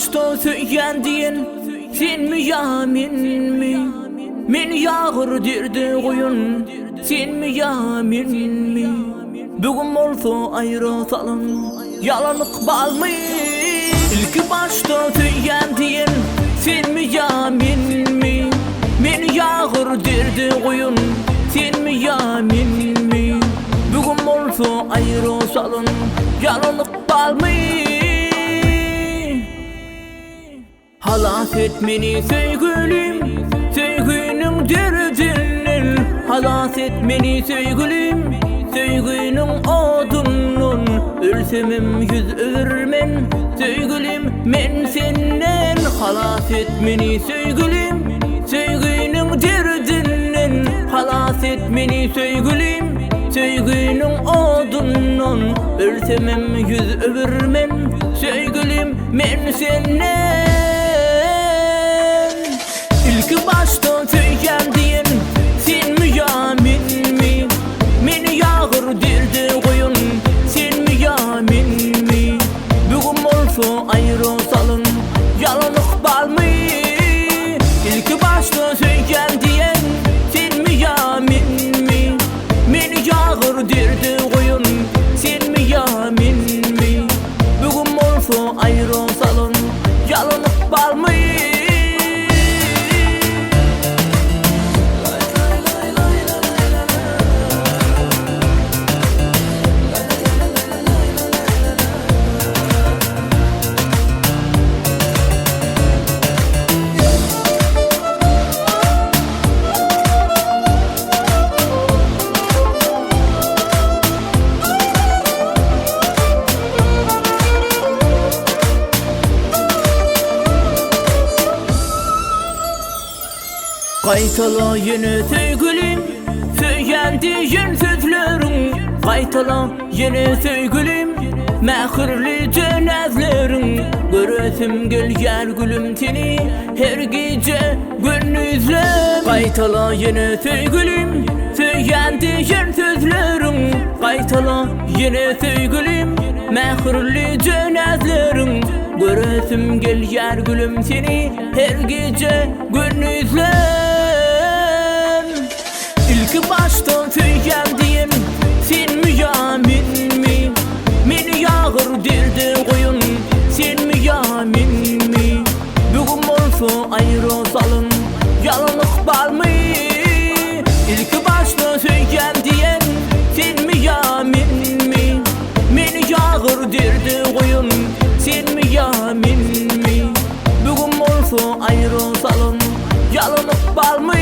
başta söylendiğin sen mi ya men mi? Men yağır derdi koyun sen mi ya men mi? Bugün olsa ayrısalım yalanlık bal mı? İlk başta söylendiğin sen mi ya men mi? Men yağır derdi koyun sen mi ya men mi? Bugün olsa ayrısalım yalanlık bal mı? Halas etmeni sevgilim, sevginin derdinin. Halas etmeni sevgilim, sevginin odunun. Ölsemem yüz övermen sevgilim men senden. Halas etmeni sevgilim, sevginin derdinin. Halas etmeni sevgilim, sevginin odunun. Ölsemem yüz övermen sevgilim men senden. İlk başta söylendiğin sen mi ya men mi? Men yağır derdi koyun sen mi ya men mi? Bugün olsa ayrısalım yalanlık bal mı? İlk başta söylendiğin sen mi ya men mi? Men yağır derdi koyun sen mi ya men mi? Bugün olsa ayrısalım yalanlık bal mı? Kaytala yine sevgilim, söylendiğin sözlerin. Kaytala yine sevgilim, mehirli cenazlerin. Göresim gelger gülüm seni her gece gündüzler. Kaytala yine sevgilim, söylendiğin sözlerin. Kaytala yine sevgilim, mehirli cenazlerin. Göresim gelger gülüm seni her gece gündüzler. İlk başta söylendiğin sen mi ya men mi? Men yağır derdi koyun sen mi ya men mi? Bugün olsa ayrısalım yalanlık bal mı? İlk başta söylendiğin sen mi ya men mi? Men yağır derdi koyun sen mi ya men mi? Bugün olsa ayrısalım yalanlık bal mı?